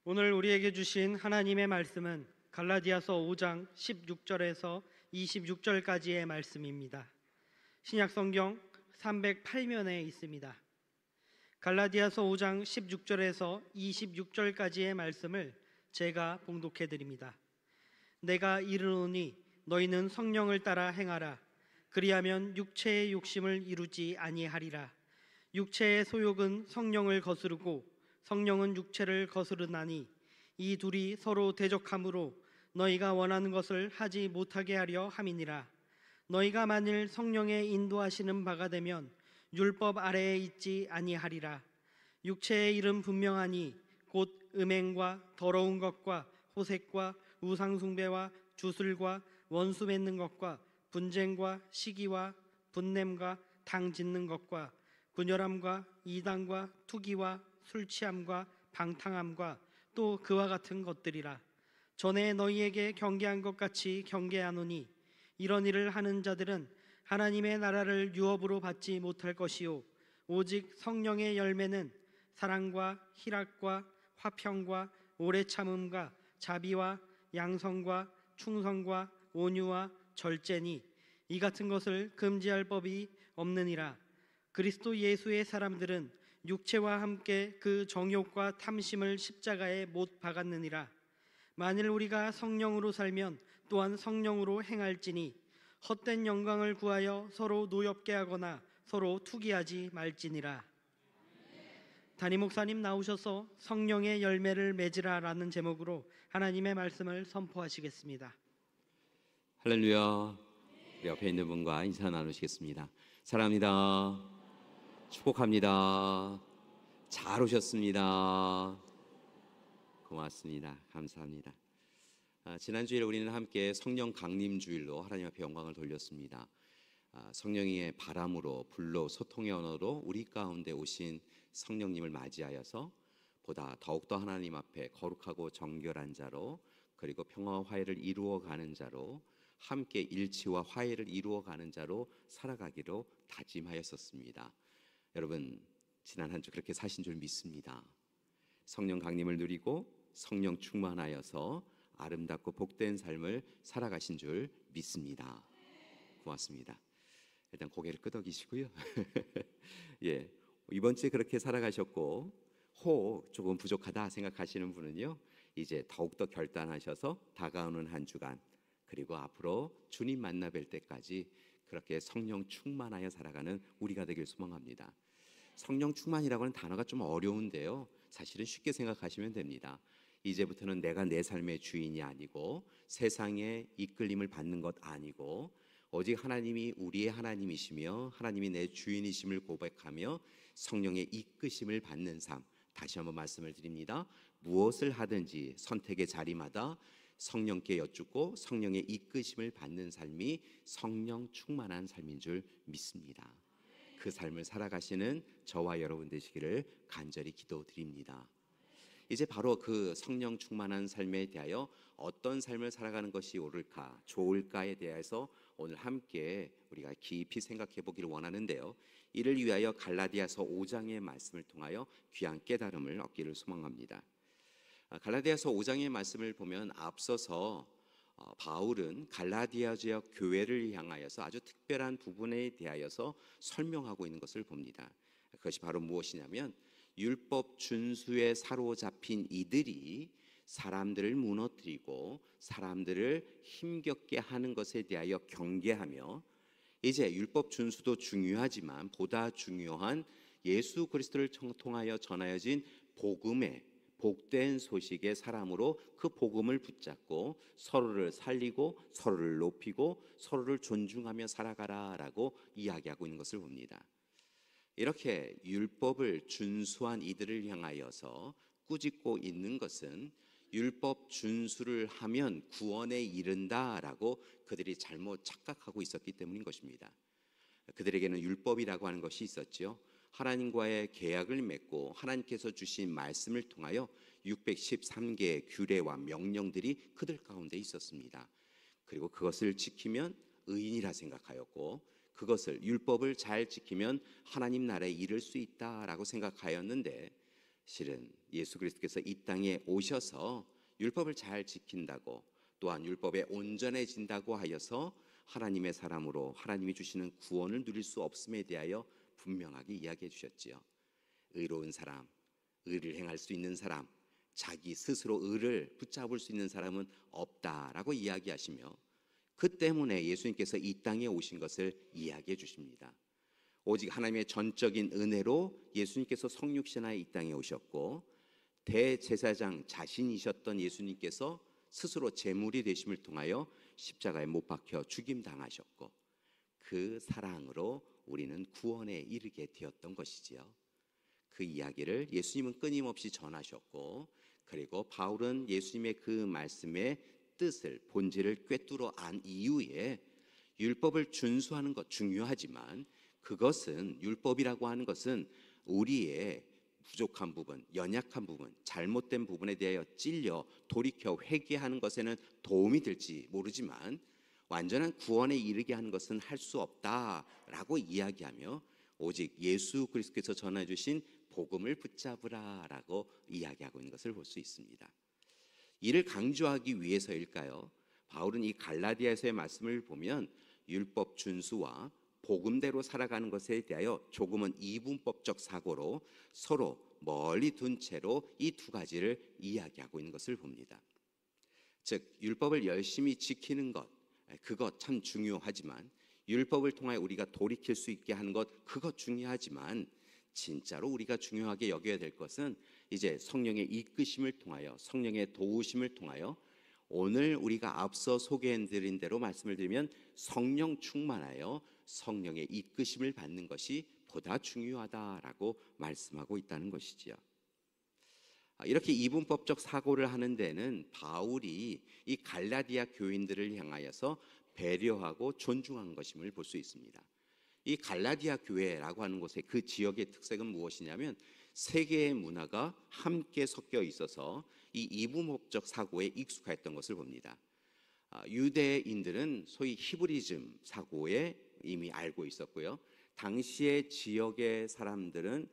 오늘 우리에게 주신 하나님의 말씀은 갈라디아서 5장 16절에서 26절까지의 말씀입니다. 신약성경 308면에 있습니다. 갈라디아서 5장 16절에서 26절까지의 말씀을 제가 봉독해 드립니다. 내가 이르노니 너희는 성령을 따라 행하라. 그리하면 육체의 욕심을 이루지 아니하리라. 육체의 소욕은 성령을 거스르고 성령은 육체를 거스르나니 이 둘이 서로 대적하므로 너희가 원하는 것을 하지 못하게 하려 함이니라. 너희가 만일 성령의 인도하시는 바가 되면 율법 아래에 있지 아니하리라. 육체의 일은 분명하니 곧 음행과 더러운 것과 호색과 우상숭배와 주술과 원수 맺는 것과 분쟁과 시기와 분냄과 당 짓는 것과 분열함과 이단과 투기와 술 취함과 방탕함과 또 그와 같은 것들이라. 전에 너희에게 경계한 것 같이 경계하노니 이런 일을 하는 자들은 하나님의 나라를 유업으로 받지 못할 것이요 오직 성령의 열매는 사랑과 희락과 화평과 오래 참음과 자비와 양성과 충성과 온유와 절제니 이 같은 것을 금지할 법이 없느니라. 그리스도 예수의 사람들은 육체와 함께 그 정욕과 탐심을 십자가에 못 박았느니라. 만일 우리가 성령으로 살면 또한 성령으로 행할지니 헛된 영광을 구하여 서로 노엽게 하거나 서로 투기하지 말지니라. 담임 목사님 나오셔서 성령의 열매를 맺으라 라는 제목으로 하나님의 말씀을 선포하시겠습니다. 할렐루야. 우리 옆에 있는 분과 인사 나누시겠습니다. 사랑합니다. 축복합니다. 잘 오셨습니다. 고맙습니다. 감사합니다. 지난주에 우리는 함께 성령 강림 주일로 하나님 앞에 영광을 돌렸습니다. 성령의 바람으로 불로 소통의 언어로 우리 가운데 오신 성령님을 맞이하여서 보다 더욱더 하나님 앞에 거룩하고 정결한 자로 그리고 평화와 화해를 이루어가는 자로 함께 일치와 화해를 이루어가는 자로 살아가기로 다짐하였었습니다. 여러분 지난 한 주 그렇게 사신 줄 믿습니다. 성령 강림을 누리고 성령 충만하여서 아름답고 복된 삶을 살아가신 줄 믿습니다. 고맙습니다. 일단 고개를 끄덕이시고요. 예, 이번 주에 그렇게 살아가셨고 호흡 조금 부족하다 생각하시는 분은요, 이제 더욱더 결단하셔서 다가오는 한 주간 그리고 앞으로 주님 만나 뵐 때까지 그렇게 성령 충만하여 살아가는 우리가 되길 소망합니다. 성령 충만이라고 하는 단어가 좀 어려운데요, 사실은 쉽게 생각하시면 됩니다. 이제부터는 내가 내 삶의 주인이 아니고 세상의 이끌림을 받는 것 아니고 오직 하나님이 우리의 하나님이시며 하나님이 내 주인이심을 고백하며 성령의 이끄심을 받는 삶. 다시 한번 말씀을 드립니다. 무엇을 하든지 선택의 자리마다 성령께 여쭙고 성령의 이끄심을 받는 삶이 성령 충만한 삶인 줄 믿습니다. 그 삶을 살아가시는 저와 여러분 되시기를 간절히 기도드립니다. 이제 바로 그 성령 충만한 삶에 대하여 어떤 삶을 살아가는 것이 옳을까, 좋을까에 대해서 오늘 함께 우리가 깊이 생각해 보기를 원하는데요, 이를 위하여 갈라디아서 5장의 말씀을 통하여 귀한 깨달음을 얻기를 소망합니다. 갈라디아서 5장의 말씀을 보면 앞서서 바울은 갈라디아 지역 교회를 향하여서 아주 특별한 부분에 대하여서 설명하고 있는 것을 봅니다. 그것이 바로 무엇이냐면 율법 준수에 사로잡힌 이들이 사람들을 무너뜨리고 사람들을 힘겹게 하는 것에 대하여 경계하며 이제 율법 준수도 중요하지만 보다 중요한 예수 그리스도를 통하여 전하여진 복음의 복된 소식의 사람으로 그 복음을 붙잡고 서로를 살리고 서로를 높이고 서로를 존중하며 살아가라라고 이야기하고 있는 것을 봅니다. 이렇게 율법을 준수한 이들을 향하여서 꾸짖고 있는 것은 율법 준수를 하면 구원에 이른다라고 그들이 잘못 착각하고 있었기 때문인 것입니다. 그들에게는 율법이라고 하는 것이 있었죠. 하나님과의 계약을 맺고 하나님께서 주신 말씀을 통하여 613개의 규례와 명령들이 그들 가운데 있었습니다. 그리고 그것을 지키면 의인이라 생각하였고 그것을 율법을 잘 지키면 하나님 나라에 이를 수 있다라고 생각하였는데 실은 예수 그리스도께서 이 땅에 오셔서 율법을 잘 지킨다고, 또한 율법에 온전해진다고 하여서 하나님의 사람으로 하나님이 주시는 구원을 누릴 수 없음에 대하여 분명하게 이야기해 주셨지요. 의로운 사람, 의를 행할 수 있는 사람, 자기 스스로 의를 붙잡을 수 있는 사람은 없다라고 이야기하시며, 그 때문에 예수님께서 이 땅에 오신 것을 이야기해 주십니다. 오직 하나님의 전적인 은혜로 예수님께서 성육신하여 이 땅에 오셨고, 대제사장 자신이셨던 예수님께서 스스로 제물이 되심을 통하여 십자가에 못 박혀 죽임당하셨고, 그 사랑으로 우리는 구원에 이르게 되었던 것이지요. 그 이야기를 예수님은 끊임없이 전하셨고, 그리고 바울은 예수님의 그 말씀의 뜻을, 본질을 꿰뚫어 안 이후에 율법을 준수하는 것 중요하지만, 그것은, 율법이라고 하는 것은 우리의 부족한 부분, 연약한 부분, 잘못된 부분에 대하여 찔려 돌이켜 회개하는 것에는 도움이 될지 모르지만, 완전한 구원에 이르게 하는 것은 할 수 없다라고 이야기하며, 오직 예수 그리스도께서 전해 주신 복음을 붙잡으라라고 이야기하고 있는 것을 볼 수 있습니다. 이를 강조하기 위해서일까요? 바울은 이 갈라디아서의 말씀을 보면 율법 준수와 복음대로 살아가는 것에 대하여 조금은 이분법적 사고로 서로 멀리 둔 채로 이 두 가지를 이야기하고 있는 것을 봅니다. 즉, 율법을 열심히 지키는 것, 그것 참 중요하지만, 율법을 통하여 우리가 돌이킬 수 있게 하는 것, 그것 중요하지만, 진짜로 우리가 중요하게 여겨야 될 것은 이제 성령의 이끄심을 통하여, 성령의 도우심을 통하여, 오늘 우리가 앞서 소개해드린 대로 말씀을 드리면 성령 충만하여 성령의 이끄심을 받는 것이 보다 중요하다라고 말씀하고 있다는 것이지요. 이렇게 이분법적 사고를 하는 데는 바울이 이 갈라디아 교인들을 향하여서 배려하고 존중한 것임을 볼 수 있습니다. 이 갈라디아 교회라고 하는 곳의 그 지역의 특색은 무엇이냐면, 세 개의 문화가 함께 섞여 있어서 이 이분법적 사고에 익숙했던 것을 봅니다. 유대인들은 소위 히브리즘 사고에 이미 알고 있었고요. 당시의 지역의 사람들은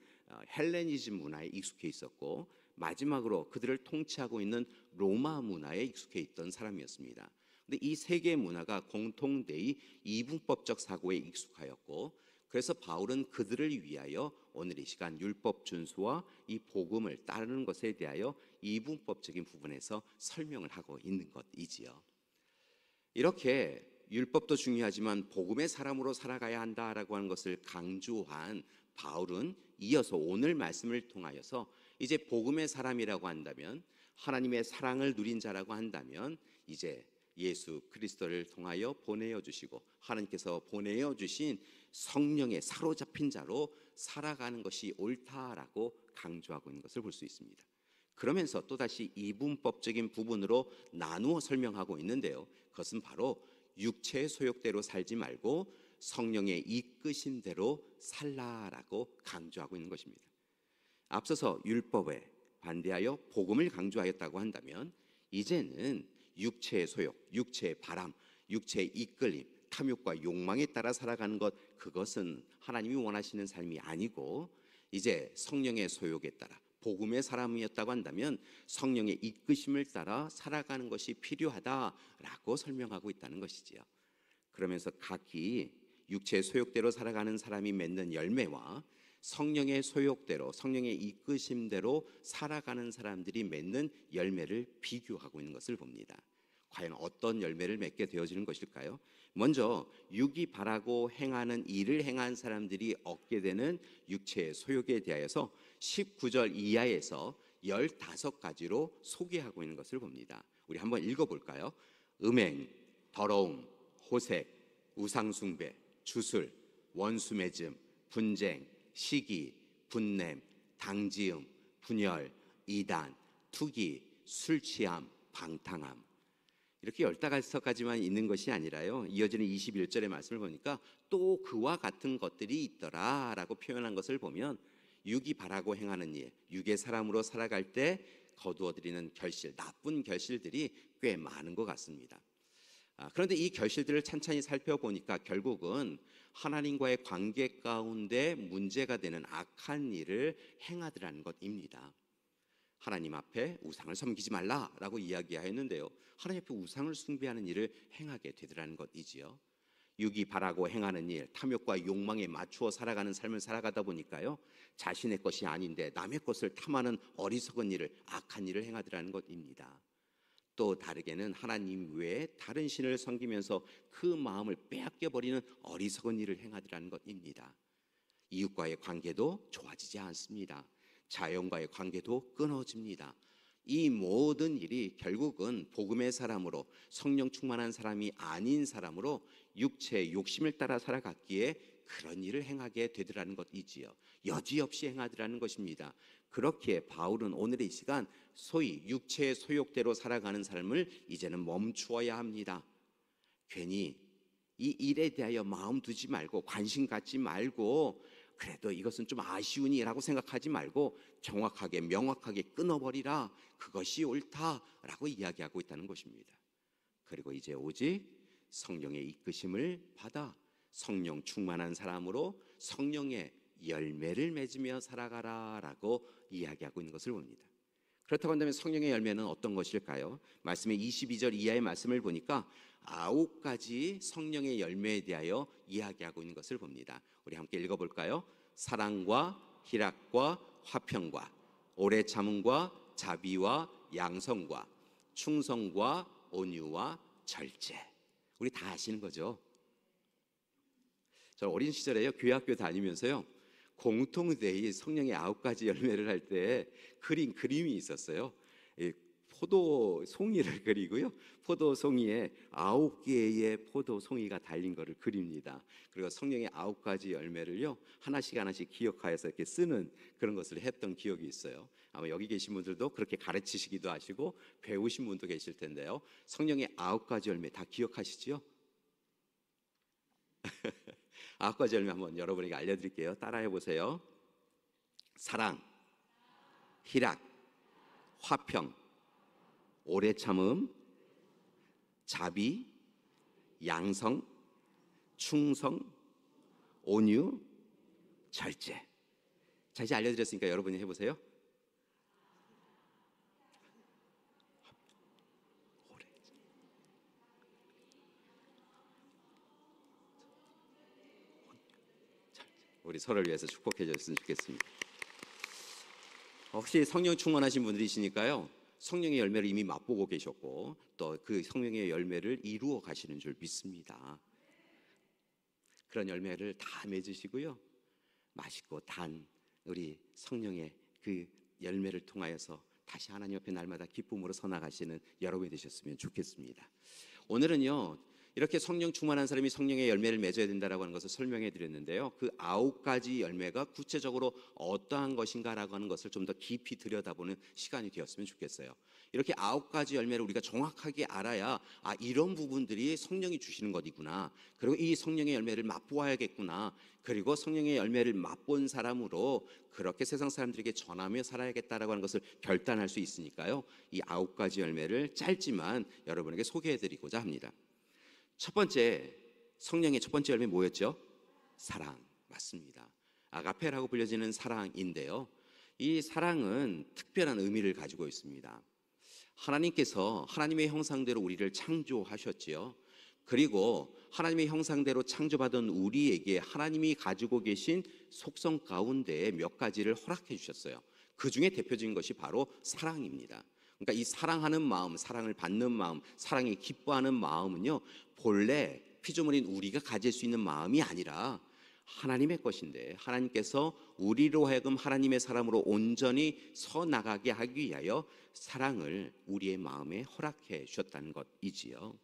헬레니즘 문화에 익숙해 있었고, 마지막으로 그들을 통치하고 있는 로마 문화에 익숙해 있던 사람이었습니다. 근데 이 세 개의 문화가 공통되이 이분법적 사고에 익숙하였고, 그래서 바울은 그들을 위하여 오늘 이 시간 율법 준수와 이 복음을 따르는 것에 대하여 이분법적인 부분에서 설명을 하고 있는 것이지요. 이렇게 율법도 중요하지만 복음의 사람으로 살아가야 한다라고 하는 것을 강조한 바울은 이어서 오늘 말씀을 통하여서 이제 복음의 사람이라고 한다면, 하나님의 사랑을 누린 자라고 한다면, 이제 예수 그리스도를 통하여 보내어 주시고 하나님께서 보내어 주신 성령에 사로잡힌 자로 살아가는 것이 옳다라고 강조하고 있는 것을 볼 수 있습니다. 그러면서 또다시 이분법적인 부분으로 나누어 설명하고 있는데요, 그것은 바로 육체의 소욕대로 살지 말고 성령의 이끄신 대로 살라라고 강조하고 있는 것입니다. 앞서서 율법에 반대하여 복음을 강조하였다고 한다면, 이제는 육체의 소욕, 육체의 바람, 육체의 이끌림, 탐욕과 욕망에 따라 살아가는 것, 그것은 하나님이 원하시는 삶이 아니고, 이제 성령의 소욕에 따라 복음의 사람이었다고 한다면 성령의 이끄심을 따라 살아가는 것이 필요하다라고 설명하고 있다는 것이지요. 그러면서 각기 육체의 소욕대로 살아가는 사람이 맺는 열매와 성령의 소욕대로, 성령의 이끄심대로 살아가는 사람들이 맺는 열매를 비교하고 있는 것을 봅니다. 과연 어떤 열매를 맺게 되어지는 것일까요? 먼저 육이 바라고 행하는 일을 행한 사람들이 얻게 되는 육체의 소욕에 대하여서 19절 이하에서 15가지로 소개하고 있는 것을 봅니다. 우리 한번 읽어볼까요? 음행, 더러움, 호색, 우상숭배, 주술, 원수매즘, 분쟁, 시기, 분냄, 당지음, 분열, 이단, 투기, 술취함, 방탕함. 이렇게 15가지만 있는 것이 아니라요, 이어지는 21절의 말씀을 보니까 또 그와 같은 것들이 있더라 라고 표현한 것을 보면, 육이 바라고 행하는 일, 육의 사람으로 살아갈 때 거두어들이는 결실, 나쁜 결실들이 꽤 많은 것 같습니다. 그런데 이 결실들을 찬찬히 살펴보니까 결국은 하나님과의 관계 가운데 문제가 되는 악한 일을 행하더라는 것입니다. 하나님 앞에 우상을 섬기지 말라라고 이야기하였는데요. 하나님 앞에 우상을 숭배하는 일을 행하게 되더라는 것이지요. 육이 바라고 행하는 일, 탐욕과 욕망에 맞추어 살아가는 삶을 살아가다 보니까요, 자신의 것이 아닌데 남의 것을 탐하는 어리석은 일을, 악한 일을 행하더라는 것입니다. 또 다르게는 하나님 외에 다른 신을 섬기면서 그 마음을 빼앗겨버리는 어리석은 일을 행하더라는 것입니다. 이웃과의 관계도 좋아지지 않습니다. 자연과의 관계도 끊어집니다. 이 모든 일이 결국은 복음의 사람으로, 성령 충만한 사람이 아닌 사람으로 육체의 욕심을 따라 살아갔기에 그런 일을 행하게 되더라는 것이지요. 여지없이 행하더라는 것입니다. 그렇기에 바울은 오늘 이 시간 소위 육체의 소욕대로 살아가는 삶을 이제는 멈추어야 합니다. 괜히 이 일에 대하여 마음 두지 말고, 관심 갖지 말고, 그래도 이것은 좀 아쉬우니라고 생각하지 말고 정확하게 명확하게 끊어버리라, 그것이 옳다라고 이야기하고 있다는 것입니다. 그리고 이제 오직 성령의 이끄심을 받아 성령 충만한 사람으로 성령의 열매를 맺으며 살아가라라고 이야기하고 있는 것을 봅니다. 그렇다고 한다면 성령의 열매는 어떤 것일까요? 말씀의 22절 이하의 말씀을 보니까 9가지 성령의 열매에 대하여 이야기하고 있는 것을 봅니다. 우리 함께 읽어볼까요? 사랑과 희락과 화평과 오래 참음과 자비와 양성과 충성과 온유와 절제. 우리 다 아시는 거죠? 저 어린 시절에요, 교회학교 다니면서요, 공통대의 성령의 9가지 열매를 할 때 그린 그림이 있었어요. 포도 송이를 그리고요, 포도 송이에 9개의 포도 송이가 달린 거를 그립니다. 그리고 성령의 9가지 열매를요 하나씩 기억하여서 이렇게 쓰는 그런 것을 했던 기억이 있어요. 아마 여기 계신 분들도 그렇게 가르치시기도 하시고 배우신 분도 계실 텐데요. 성령의 9가지 열매 다 기억하시죠? 9가지 열매 한번 여러분에게 알려드릴게요. 따라해 보세요. 사랑, 희락, 화평, 오래 참음, 자비, 양성, 충성, 온유, 절제. 자, 이제 알려드렸으니까 여러분이 해보세요. 우리 서로를 위해서 축복해 줬으면 좋겠습니다. 혹시 성령 충만하신 분들이시니까요, 성령의 열매를 이미 맛보고 계셨고 또 그 성령의 열매를 이루어 가시는 줄 믿습니다. 그런 열매를 다 맺으시고요, 맛있고 단 우리 성령의 그 열매를 통하여서 다시 하나님 앞에 날마다 기쁨으로 서나가시는 여러분이 되셨으면 좋겠습니다. 오늘은요, 이렇게 성령 충만한 사람이 성령의 열매를 맺어야 된다라고 하는 것을 설명해 드렸는데요, 그 9가지 열매가 구체적으로 어떠한 것인가라고 하는 것을 좀 더 깊이 들여다보는 시간이 되었으면 좋겠어요. 이렇게 9가지 열매를 우리가 정확하게 알아야, 이런 부분들이 성령이 주시는 것이구나, 그리고 이 성령의 열매를 맛보아야겠구나, 그리고 성령의 열매를 맛본 사람으로 그렇게 세상 사람들에게 전하며 살아야겠다라고 하는 것을 결단할 수 있으니까요, 이 9가지 열매를 짧지만 여러분에게 소개해 드리고자 합니다. 첫 번째, 성령의 첫 번째 열매 뭐였죠? 사랑. 맞습니다. 아가페라고 불려지는 사랑인데요, 이 사랑은 특별한 의미를 가지고 있습니다. 하나님께서 하나님의 형상대로 우리를 창조하셨지요. 그리고 하나님의 형상대로 창조받은 우리에게 하나님이 가지고 계신 속성 가운데 몇 가지를 허락해 주셨어요. 그 중에 대표적인 것이 바로 사랑입니다. 그러니까 이 사랑하는 마음, 사랑을 받는 마음, 사랑에 기뻐하는 마음은요, 본래 피조물인 우리가 가질 수 있는 마음이 아니라 하나님의 것인데, 하나님께서 우리로 하여금 하나님의 사람으로 온전히 서 나가게 하기 위하여 사랑을 우리의 마음에 허락해 주셨다는 것이지요.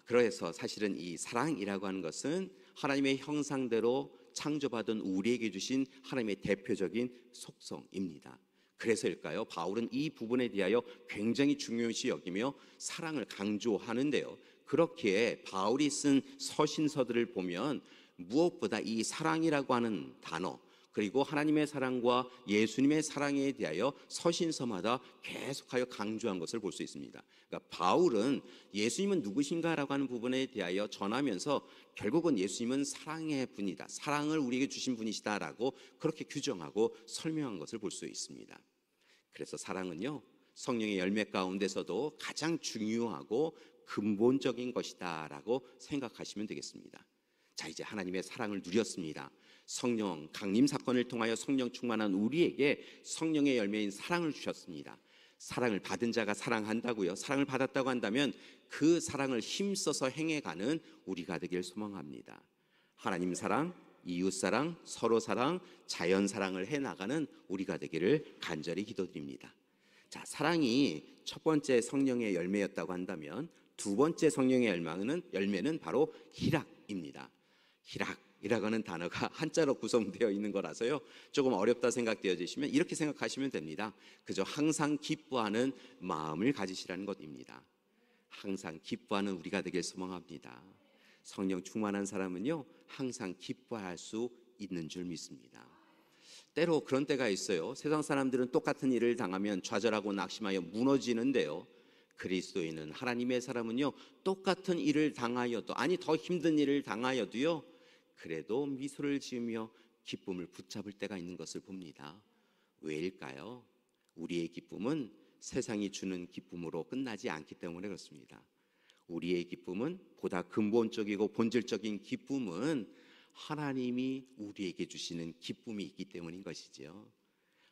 그래서 사실은 이 사랑이라고 하는 것은 하나님의 형상대로 창조받은 우리에게 주신 하나님의 대표적인 속성입니다. 그래서일까요? 바울은 이 부분에 대하여 굉장히 중요시 여기며 사랑을 강조하는데요, 그렇기에 바울이 쓴 서신서들을 보면 무엇보다 이 사랑이라고 하는 단어, 그리고 하나님의 사랑과 예수님의 사랑에 대하여 서신서마다 계속하여 강조한 것을 볼 수 있습니다. 그러니까 바울은 예수님은 누구신가라고 하는 부분에 대하여 전하면서 결국은 예수님은 사랑의 분이다, 사랑을 우리에게 주신 분이시다라고 그렇게 규정하고 설명한 것을 볼 수 있습니다. 그래서 사랑은요, 성령의 열매 가운데서도 가장 중요하고 근본적인 것이다라고 생각하시면 되겠습니다. 자, 이제 하나님의 사랑을 누렸습니다. 성령 강림 사건을 통하여 성령 충만한 우리에게 성령의 열매인 사랑을 주셨습니다. 사랑을 받은 자가 사랑한다고요. 사랑을 받았다고 한다면 그 사랑을 힘써서 행해가는 우리가 되길 소망합니다. 하나님 사랑, 이웃 사랑, 서로 사랑, 자연 사랑을 해나가는 우리가 되기를 간절히 기도드립니다. 자, 사랑이 첫 번째 성령의 열매였다고 한다면 두 번째 성령의 열매는 바로 희락입니다. 희락이라고 하는 단어가 한자로 구성되어 있는 거라서요, 조금 어렵다 생각되어지시면 이렇게 생각하시면 됩니다. 그저 항상 기뻐하는 마음을 가지시라는 것입니다. 항상 기뻐하는 우리가 되길 소망합니다. 성령 충만한 사람은요, 항상 기뻐할 수 있는 줄 믿습니다. 때로 그런 때가 있어요. 세상 사람들은 똑같은 일을 당하면 좌절하고 낙심하여 무너지는데요, 그리스도인은, 하나님의 사람은요, 똑같은 일을 당하여도, 아니 더 힘든 일을 당하여도요, 그래도 미소를 지으며 기쁨을 붙잡을 때가 있는 것을 봅니다. 왜일까요? 우리의 기쁨은 세상이 주는 기쁨으로 끝나지 않기 때문에 그렇습니다. 우리의 기쁨은, 보다 근본적이고 본질적인 기쁨은 하나님이 우리에게 주시는 기쁨이 있기 때문인 것이죠.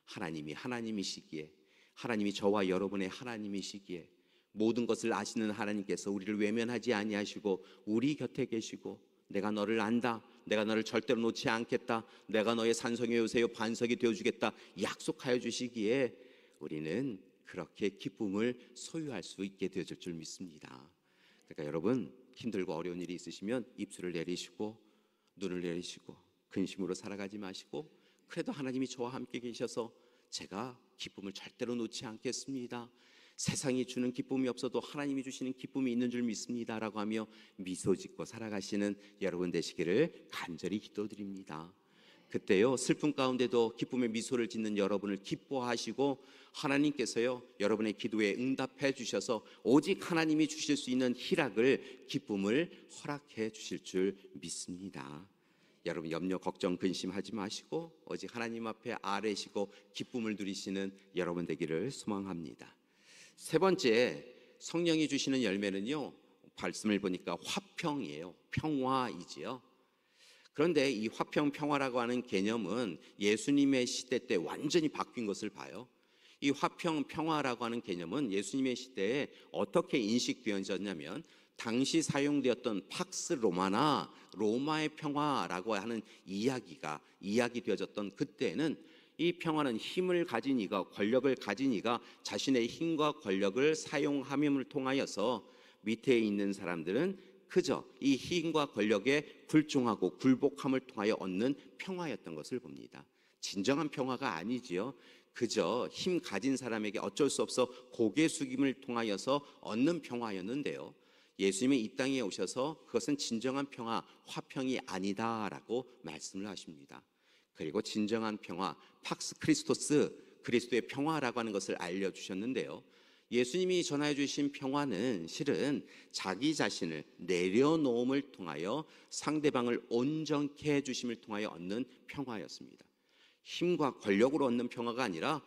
하나님이 하나님이시기에, 하나님이 저와 여러분의 하나님이시기에, 모든 것을 아시는 하나님께서 우리를 외면하지 아니하시고 우리 곁에 계시고, 내가 너를 안다, 내가 너를 절대로 놓지 않겠다, 내가 너의 산성의 요새요 반석이 되어주겠다 약속하여 주시기에 우리는 그렇게 기쁨을 소유할 수 있게 되어질 줄 믿습니다. 그러니까 여러분, 힘들고 어려운 일이 있으시면 입술을 내리시고 눈을 내리시고 근심으로 살아가지 마시고, 그래도 하나님이 저와 함께 계셔서 제가 기쁨을 절대로 놓지 않겠습니다, 세상이 주는 기쁨이 없어도 하나님이 주시는 기쁨이 있는 줄 믿습니다 라고 하며 미소 짓고 살아가시는 여러분 되시기를 간절히 기도드립니다. 그때요, 슬픔 가운데도 기쁨의 미소를 짓는 여러분을 기뻐하시고 하나님께서요, 여러분의 기도에 응답해 주셔서 오직 하나님이 주실 수 있는 희락을, 기쁨을 허락해 주실 줄 믿습니다. 여러분 염려, 걱정, 근심하지 마시고 오직 하나님 앞에 아뢰시고 기쁨을 누리시는 여러분 되기를 소망합니다. 세 번째, 성령이 주시는 열매는요, 말씀을 보니까 화평이에요. 평화이지요. 그런데 이 화평, 평화라고 하는 개념은 예수님의 시대 때 완전히 바뀐 것을 봐요. 이 화평, 평화라고 하는 개념은 예수님의 시대에 어떻게 인식되어졌냐면, 당시 사용되었던 팍스 로마나 로마의 평화라고 하는 이야기되어졌던 그때는 이 평화는 힘을 가진 이가, 권력을 가진 이가 자신의 힘과 권력을 사용함을 통하여서 밑에 있는 사람들은 그저 이 힘과 권력에 굴종하고 굴복함을 통하여 얻는 평화였던 것을 봅니다. 진정한 평화가 아니지요. 그저 힘 가진 사람에게 어쩔 수 없어 고개 숙임을 통하여서 얻는 평화였는데요, 예수님이 이 땅에 오셔서 그것은 진정한 평화, 화평이 아니다라고 말씀을 하십니다. 그리고 진정한 평화, 팍스 크리스토스, 그리스도의 평화라고 하는 것을 알려주셨는데요, 예수님이 전하여 주신 평화는 실은 자기 자신을 내려놓음을 통하여 상대방을 온전케 해주심을 통하여 얻는 평화였습니다. 힘과 권력으로 얻는 평화가 아니라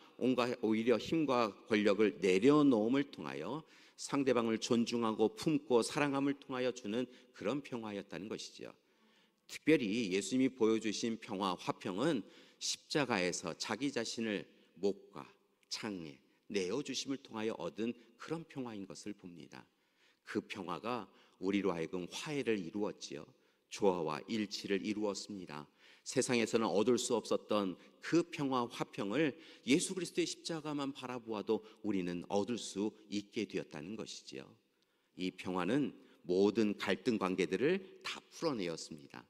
오히려 힘과 권력을 내려놓음을 통하여 상대방을 존중하고 품고 사랑함을 통하여 주는 그런 평화였다는 것이죠. 특별히 예수님이 보여주신 평화, 화평은 십자가에서 자기 자신을 목과 창에 내어주심을 통하여 얻은 그런 평화인 것을 봅니다. 그 평화가 우리로 하여금 화해를 이루었지요. 조화와 일치를 이루었습니다. 세상에서는 얻을 수 없었던 그 평화, 화평을 예수 그리스도의 십자가만 바라보아도 우리는 얻을 수 있게 되었다는 것이지요. 이 평화는 모든 갈등 관계들을 다 풀어내었습니다.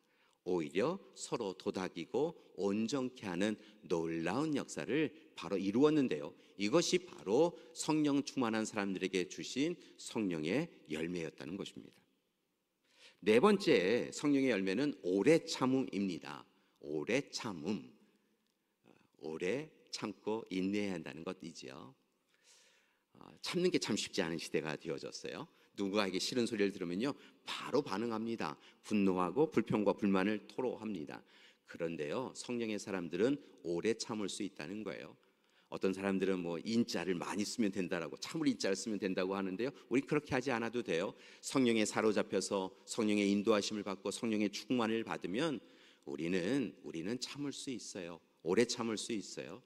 오히려 서로 도닥이고 온전케 하는 놀라운 역사를 바로 이루었는데요, 이것이 바로 성령 충만한 사람들에게 주신 성령의 열매였다는 것입니다. 네 번째 성령의 열매는 오래 참음입니다. 오래 참음, 오래 참고 인내해야 한다는 것이지요. 참는 게 참 쉽지 않은 시대가 되어졌어요. 누군가에게 싫은 소리를 들으면요, 바로 반응합니다. 분노하고 불평과 불만을 토로합니다. 그런데요, 성령의 사람들은 오래 참을 수 있다는 거예요. 어떤 사람들은 뭐 인자를 많이 쓰면 된다라고, 참을 인자를 쓰면 된다고 하는데요. 우리 그렇게 하지 않아도 돼요. 성령에 사로잡혀서 성령의 인도하심을 받고 성령의 충만을 받으면 우리는 참을 수 있어요. 오래 참을 수 있어요.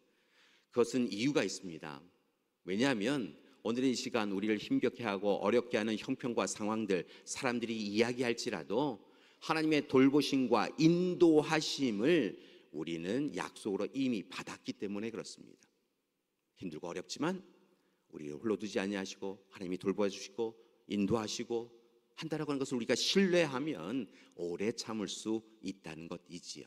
그것은 이유가 있습니다. 왜냐하면 오늘의 이 시간 우리를 힘겹게 하고 어렵게 하는 형편과 상황들, 사람들이 이야기할지라도 하나님의 돌보심과 인도하심을 우리는 약속으로 이미 받았기 때문에 그렇습니다. 힘들고 어렵지만 우리를 홀로 두지 아니하시고 하나님이 돌보아주시고 인도하시고 한다라고 하는 것을 우리가 신뢰하면 오래 참을 수 있다는 것이지요.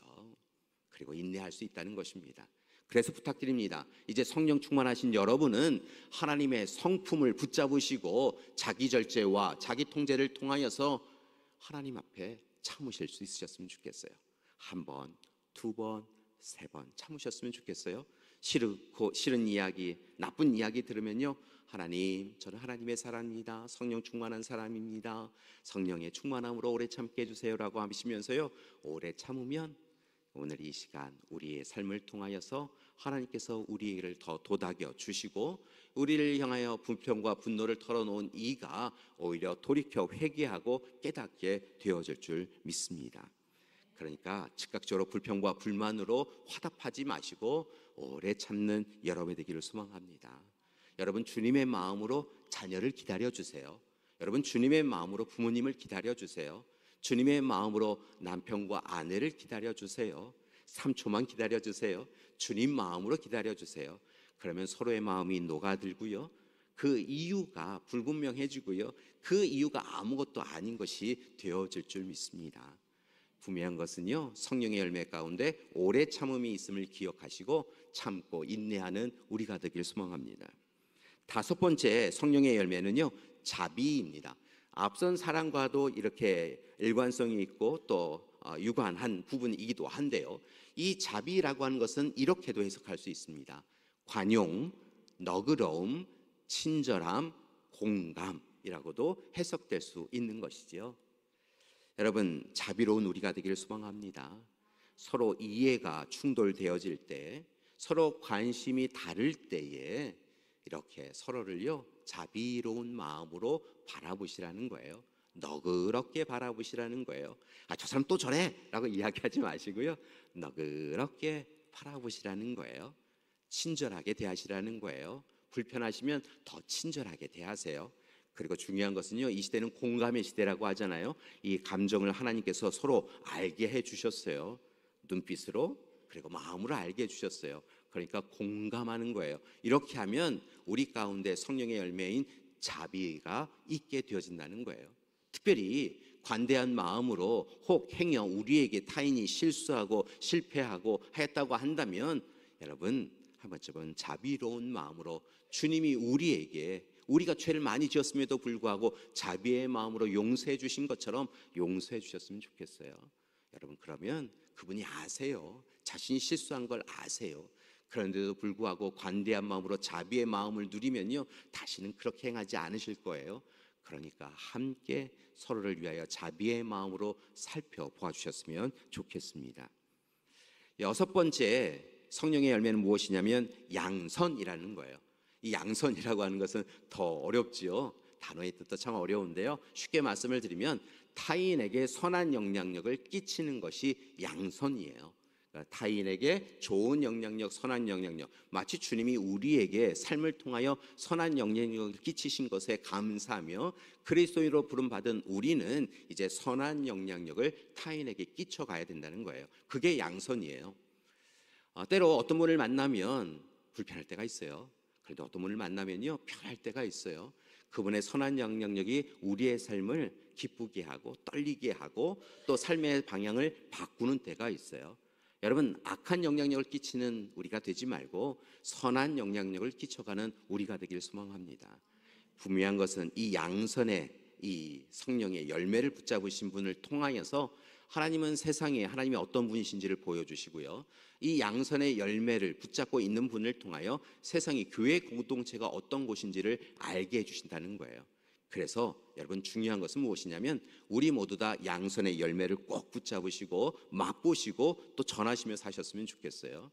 그리고 인내할 수 있다는 것입니다. 그래서 부탁드립니다. 이제 성령 충만하신 여러분은 하나님의 성품을 붙잡으시고 자기 절제와 자기 통제를 통하여서 하나님 앞에 참으실 수 있으셨으면 좋겠어요. 한 번, 두 번, 세 번 참으셨으면 좋겠어요. 싫은 이야기, 나쁜 이야기 들으면요, 하나님, 저는 하나님의 사람입니다. 성령 충만한 사람입니다. 성령의 충만함으로 오래 참게 해주세요라고 하시면서요, 오래 참으면 오늘 이 시간 우리의 삶을 통하여서 하나님께서 우리를 더 도닥여 주시고 우리를 향하여 불평과 분노를 털어놓은 이가 오히려 돌이켜 회개하고 깨닫게 되어질 줄 믿습니다. 그러니까 즉각적으로 불평과 불만으로 화답하지 마시고 오래 참는 여러분이 되기를 소망합니다. 여러분 주님의 마음으로 자녀를 기다려주세요. 여러분 주님의 마음으로 부모님을 기다려주세요. 주님의 마음으로 남편과 아내를 기다려주세요. 3초만 기다려주세요. 주님 마음으로 기다려주세요. 그러면 서로의 마음이 녹아들고요, 그 이유가 불분명해지고요, 그 이유가 아무것도 아닌 것이 되어질 줄 믿습니다. 분명한 것은요, 성령의 열매 가운데 오래 참음이 있음을 기억하시고 참고 인내하는 우리가 되길 소망합니다. 다섯 번째 성령의 열매는요, 자비입니다. 앞선 사랑과도 이렇게 일관성이 있고 또 유관한 부분이기도 한데요, 이 자비라고 하는 것은 이렇게도 해석할 수 있습니다. 관용, 너그러움, 친절함, 공감이라고도 해석될 수 있는 것이지요. 여러분, 자비로운 우리가 되기를 소망합니다. 서로 이해가 충돌되어질 때, 서로 관심이 다를 때에 이렇게 서로를요, 자비로운 마음으로 바라보시라는 거예요. 너그럽게 바라보시라는 거예요. 저 사람 또 저래 라고 이야기하지 마시고요, 너그럽게 바라보시라는 거예요. 친절하게 대하시라는 거예요. 불편하시면 더 친절하게 대하세요. 그리고 중요한 것은요, 이 시대는 공감의 시대라고 하잖아요. 이 감정을 하나님께서 서로 알게 해주셨어요. 눈빛으로, 그리고 마음으로 알게 해주셨어요. 그러니까 공감하는 거예요. 이렇게 하면 우리 가운데 성령의 열매인 자비가 있게 되어진다는 거예요. 특별히 관대한 마음으로 혹 행여 우리에게 타인이 실수하고 실패하고 했다고 한다면 여러분, 한 번쯤은 자비로운 마음으로 주님이 우리가 죄를 많이 지었음에도 불구하고 자비의 마음으로 용서해 주신 것처럼 용서해 주셨으면 좋겠어요. 여러분, 그러면 그분이 아세요. 자신이 실수한 걸 아세요. 그런데도 불구하고 관대한 마음으로 자비의 마음을 누리면요, 다시는 그렇게 행하지 않으실 거예요. 그러니까 함께 서로를 위하여 자비의 마음으로 살펴보아 주셨으면 좋겠습니다. 여섯 번째 성령의 열매는 무엇이냐면 양선이라는 거예요. 이 양선이라고 하는 것은 더 어렵지요. 단어의 뜻도 참 어려운데요, 쉽게 말씀을 드리면 타인에게 선한 영향력을 끼치는 것이 양선이에요. 그러니까 타인에게 좋은 영향력, 선한 영향력, 마치 주님이 우리에게 삶을 통하여 선한 영향력을 끼치신 것에 감사하며 그리스도인으로 부름받은 우리는 이제 선한 영향력을 타인에게 끼쳐가야 된다는 거예요. 그게 양선이에요. 때로 어떤 분을 만나면 불편할 때가 있어요. 그런데 어떤 분을 만나면요, 편할 때가 있어요. 그분의 선한 영향력이 우리의 삶을 기쁘게 하고 떨리게 하고 또 삶의 방향을 바꾸는 때가 있어요. 여러분, 악한 영향력을 끼치는 우리가 되지 말고 선한 영향력을 끼쳐가는 우리가 되길 소망합니다. 분명한 것은 이 양선의 이 성령의 열매를 붙잡으신 분을 통하여서 하나님은 세상에 하나님이 어떤 분이신지를 보여주시고요, 이 양선의 열매를 붙잡고 있는 분을 통하여 세상이 교회 공동체가 어떤 곳인지를 알게 해주신다는 거예요. 그래서 여러분, 중요한 것은 무엇이냐면 우리 모두 다 양선의 열매를 꼭 붙잡으시고 맛보시고 또 전하시며 사셨으면 좋겠어요.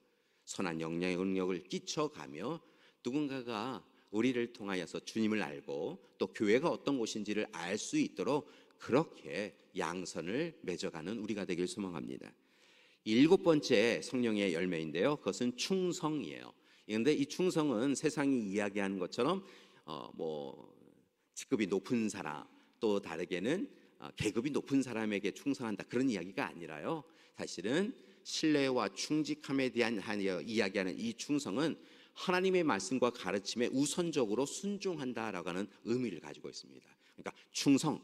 선한 영향력을 끼쳐가며 누군가가 우리를 통하여서 주님을 알고 또 교회가 어떤 곳인지를 알 수 있도록 그렇게 양선을 맺어가는 우리가 되길 소망합니다. 7번째 성령의 열매인데요, 그것은 충성이에요. 그런데 이 충성은 세상이 이야기하는 것처럼 직급이 높은 사람, 또 다르게는 계급이 높은 사람에게 충성한다, 그런 이야기가 아니라요, 사실은 신뢰와 충직함에 대한 이야기하는 이 충성은 하나님의 말씀과 가르침에 우선적으로 순종한다라고 하는 의미를 가지고 있습니다. 그러니까 충성,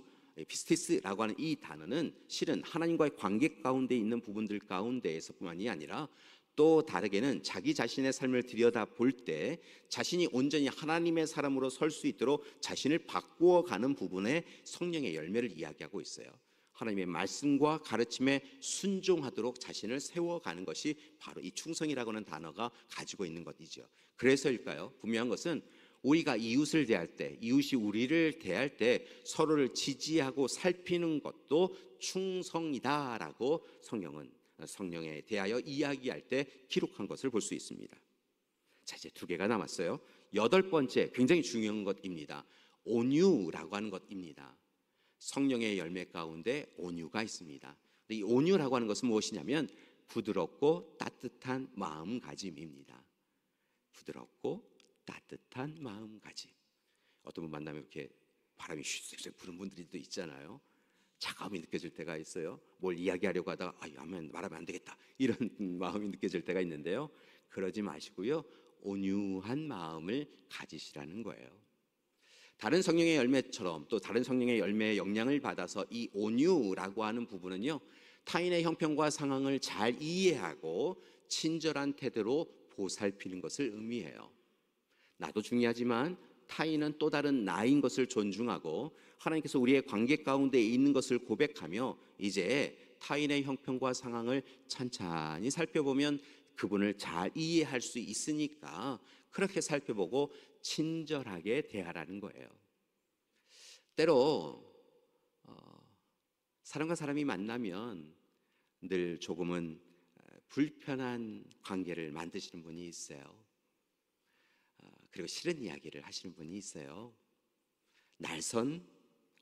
피스티스라고 하는 이 단어는 실은 하나님과의 관계 가운데 있는 부분들 가운데에서뿐만이 아니라 또 다르게는 자기 자신의 삶을 들여다볼 때 자신이 온전히 하나님의 사람으로 설 수 있도록 자신을 바꾸어가는 부분에 성령의 열매를 이야기하고 있어요. 하나님의 말씀과 가르침에 순종하도록 자신을 세워가는 것이 바로 이 충성이라고 하는 단어가 가지고 있는 것이죠. 그래서일까요? 분명한 것은 우리가 이웃을 대할 때, 이웃이 우리를 대할 때 서로를 지지하고 살피는 것도 충성이다라고 성경은 성령에 대하여 이야기할 때 기록한 것을 볼 수 있습니다. 자, 이제 2개가 남았어요. 8번째, 굉장히 중요한 것입니다. 온유라고 하는 것입니다. 성령의 열매 가운데 온유가 있습니다. 이 온유라고 하는 것은 무엇이냐면 부드럽고 따뜻한 마음가짐입니다. 부드럽고 따뜻한 마음가짐. 어떤 분 만나면 이렇게 바람이 슉슉 부는 분들도 있잖아요. 차가움이 느껴질 때가 있어요. 뭘 이야기하려고 하다가 말하면 안 되겠다, 이런 마음이 느껴질 때가 있는데요, 그러지 마시고요, 온유한 마음을 가지시라는 거예요. 다른 성령의 열매처럼 또 다른 성령의 열매의 영향을 받아서 이 온유라고 하는 부분은요, 타인의 형편과 상황을 잘 이해하고 친절한 태도로 보살피는 것을 의미해요. 나도 중요하지만 타인은 또 다른 나인 것을 존중하고 하나님께서 우리의 관계 가운데 있는 것을 고백하며 이제 타인의 형편과 상황을 찬찬히 살펴보면 그분을 잘 이해할 수 있으니까 그렇게 살펴보고 친절하게 대하라는 거예요. 때로 사람과 사람이 만나면 늘 조금은 불편한 관계를 만드시는 분이 있어요. 그리고 싫은 이야기를 하시는 분이 있어요. 날선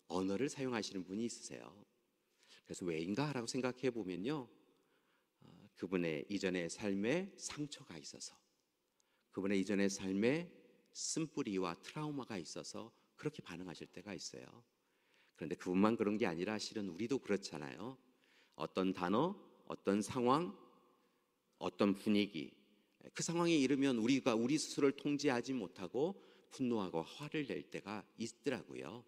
언어를 사용하시는 분이 있으세요. 그래서 왜인가 라고 생각해 보면요, 그분의 이전의 삶에 상처가 있어서, 그분의 이전의 삶에 쓴뿌리와 트라우마가 있어서 그렇게 반응하실 때가 있어요. 그런데 그분만 그런 게 아니라 실은 우리도 그렇잖아요. 어떤 단어, 어떤 상황, 어떤 분위기, 그 상황에 이르면 우리가 우리 스스로를 통제하지 못하고 분노하고 화를 낼 때가 있더라고요.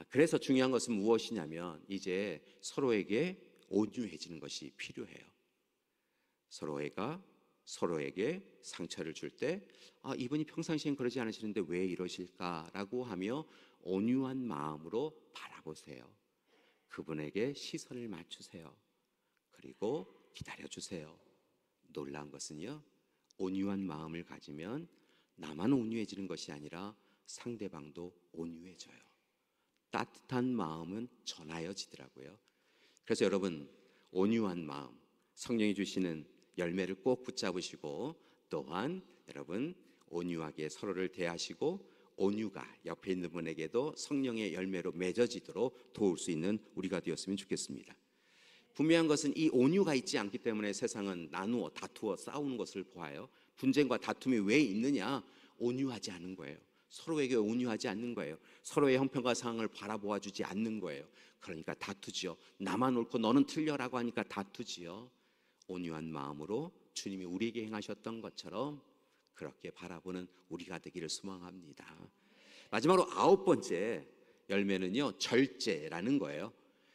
그래서 중요한 것은 무엇이냐면 이제 서로에게 온유해지는 것이 필요해요. 서로에게 상처를 줄 때 이분이 평상시엔 그러지 않으시는데 왜 이러실까라고 하며 온유한 마음으로 바라보세요. 그분에게 시선을 맞추세요. 그리고 기다려주세요. 놀라운 것은요, 온유한 마음을 가지면 나만 온유해지는 것이 아니라 상대방도 온유해져요. 따뜻한 마음은 전하여지더라고요. 그래서 여러분, 온유한 마음, 성령이 주시는 열매를 꼭 붙잡으시고 또한 여러분 온유하게 서로를 대하시고 온유가 옆에 있는 분에게도 성령의 열매로 맺어지도록 도울 수 있는 우리가 되었으면 좋겠습니다. 분명한 것은 이 온유가 있지 않기 때문에 세상은 나누어 다투어 싸우는 것을 보아요. 분쟁과 다툼이 왜 있느냐? 온유하지 않은 거예요. 서로에게 온유하지 않는 거예요. 서로의 형편과 상황을 바라보아 주지 않는 거예요. 그러니까 다투지요. 나만 옳고 너는 틀려라고 하니까 다투지요. 온유한 마음으로 주님이 우리에게 행하셨던 것처럼 그렇게 바라보는 우리가 되기를 소망합니다. 마지막으로 9번째 열매는요, 절제라는 거예요.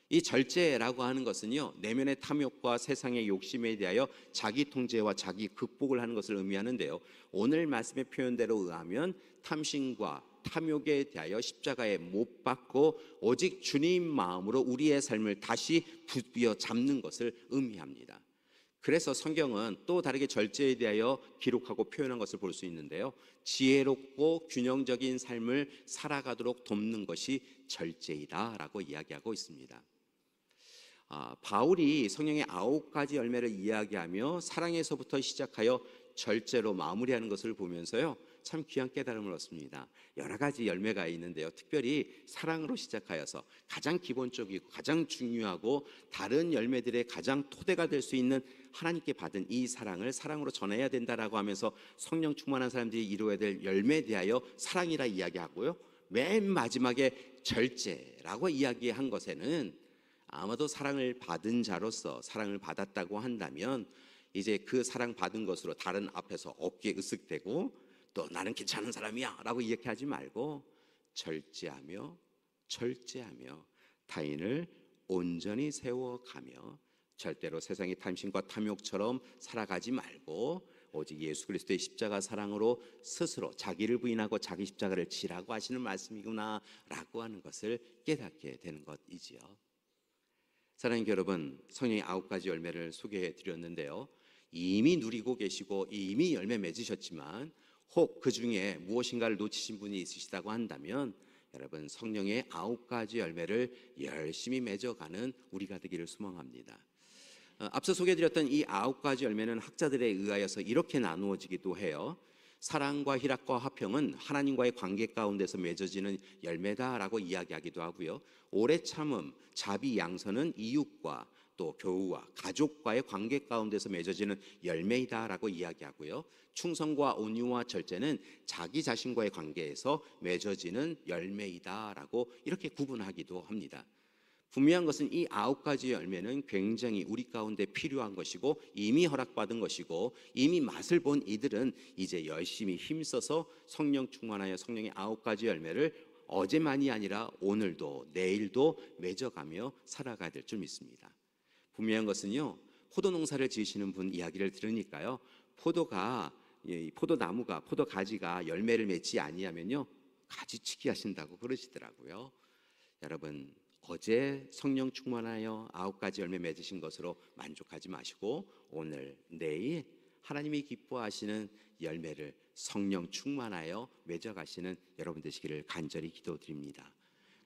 이 절제라고 하는 것은요, 내면의 탐욕과 세상의 욕심에 대하여 자기 통제와 자기 극복을 하는 것을 의미하는데요, 오늘 말씀의 표현대로 의하면 탐심과 탐욕에 대하여 십자가에 못 박고 오직 주님 마음으로 우리의 삶을 다시 붙여 잡는 것을 의미합니다. 그래서 성경은 또 다르게 절제에 대하여 기록하고 표현한 것을 볼 수 있는데요, 지혜롭고 균형적인 삶을 살아가도록 돕는 것이 절제이다라고 이야기하고 있습니다. 바울이 성령의 9가지 열매를 이야기하며 사랑에서부터 시작하여 절제로 마무리하는 것을 보면서요, 참 귀한 깨달음을 얻습니다. 여러 가지 열매가 있는데요, 특별히 사랑으로 시작하여서 가장 기본적이고 가장 중요하고 다른 열매들의 가장 토대가 될 수 있는 하나님께 받은 이 사랑을 사랑으로 전해야 된다라고 하면서 성령 충만한 사람들이 이루어야 될 열매에 대하여 사랑이라 이야기하고요, 맨 마지막에 절제라고 이야기한 것에는 아마도 사랑을 받은 자로서 사랑을 받았다고 한다면 이제 그 사랑 받은 것으로 다른 앞에서 어깨 으쓱대고 또 나는 괜찮은 사람이야 라고 이야기하지 말고 절제하며 타인을 온전히 세워가며 절대로 세상의 탐심과 탐욕처럼 살아가지 말고 오직 예수 그리스도의 십자가 사랑으로 스스로 자기를 부인하고 자기 십자가를 지라고 하시는 말씀이구나 라고 하는 것을 깨닫게 되는 것이지요. 사랑하는 여러분, 성령의 9가지 열매를 소개해 드렸는데요, 이미 누리고 계시고 이미 열매 맺으셨지만 혹 그 중에 무엇인가를 놓치신 분이 있으시다고 한다면 여러분, 성령의 9가지 열매를 열심히 맺어가는 우리가 되기를 소망합니다. 앞서 소개해드렸던 이 9가지 열매는 학자들에 의하여서 이렇게 나누어지기도 해요. 사랑과 희락과 화평은 하나님과의 관계 가운데서 맺어지는 열매다라고 이야기하기도 하고요, 오래 참음, 자비, 양선은 이웃과 또 교우와 가족과의 관계 가운데서 맺어지는 열매이다라고 이야기하고요, 충성과 온유와 절제는 자기 자신과의 관계에서 맺어지는 열매이다라고 이렇게 구분하기도 합니다. 분명한 것은 이 9가지 열매는 굉장히 우리 가운데 필요한 것이고 이미 허락받은 것이고 이미 맛을 본 이들은 이제 열심히 힘써서 성령 충만하여 성령의 9가지 열매를 어제만이 아니라 오늘도 내일도 맺어가며 살아가야 될 줄 믿습니다. 분명한 것은요, 포도 농사를 지으시는 분 이야기를 들으니까요, 포도나무가 포도가지가 열매를 맺지 아니하면요 가지치기 하신다고 그러시더라고요. 여러분, 어제 성령 충만하여 9가지 열매 맺으신 것으로 만족하지 마시고 오늘 내일 하나님이 기뻐하시는 열매를 성령 충만하여 맺어가시는 여러분 되시기를 간절히 기도드립니다.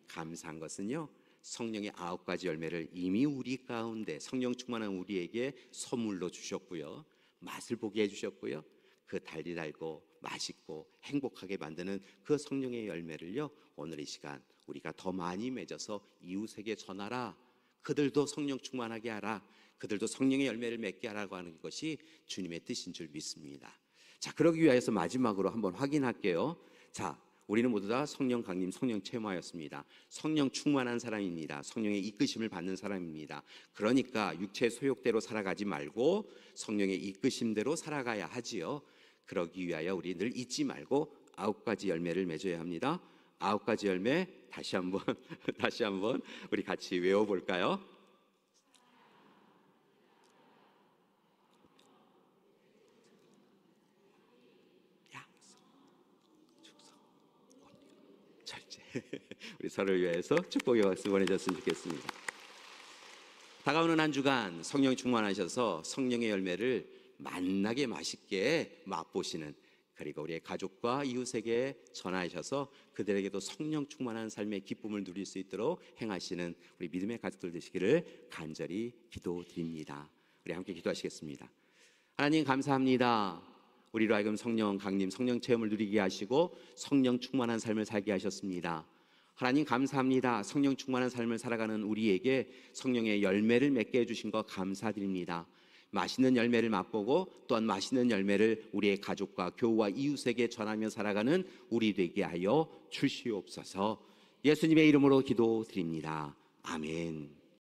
감사한 것은요, 성령의 9가지 열매를 이미 우리 가운데 성령 충만한 우리에게 선물로 주셨고요, 맛을 보게 해주셨고요, 그 달리 달고 맛있고 행복하게 만드는 그 성령의 열매를요, 오늘 이 시간 우리가 더 많이 맺어서 이웃에게 전하라, 그들도 성령 충만하게 하라, 그들도 성령의 열매를 맺게 하라고 하는 것이 주님의 뜻인 줄 믿습니다. 자, 그러기 위해서 마지막으로 한번 확인할게요. 자, 우리는 모두 다 성령 강림, 성령 체험하였습니다. 성령 충만한 사람입니다. 성령의 이끄심을 받는 사람입니다. 그러니까 육체의 소욕대로 살아가지 말고 성령의 이끄심대로 살아가야 하지요. 그러기 위하여 우리 늘 잊지 말고 9가지 열매를 맺어야 합니다. 9가지 열매 다시 한번 우리 같이 외워볼까요? 절제. 우리 서로를 위해서 축복의 박수 보내줬으면 좋겠습니다. 다가오는 한 주간 성령 충만하셔서 성령의 열매를 만나게 맛있게 맛보시는, 그리고 우리의 가족과 이웃에게 전하셔서 그들에게도 성령 충만한 삶의 기쁨을 누릴 수 있도록 행하시는 우리 믿음의 가족들 되시기를 간절히 기도드립니다. 우리 함께 기도하시겠습니다. 하나님 감사합니다. 우리로 하여금 성령 강림, 성령 체험을 누리게 하시고 성령 충만한 삶을 살게 하셨습니다. 하나님 감사합니다. 성령 충만한 삶을 살아가는 우리에게 성령의 열매를 맺게 해주신 것 감사드립니다. 맛있는 열매를 맛보고 또한 맛있는 열매를 우리의 가족과 교우와 이웃에게 전하며 살아가는 우리 되게 하여 주시옵소서. 예수님의 이름으로 기도드립니다. 아멘.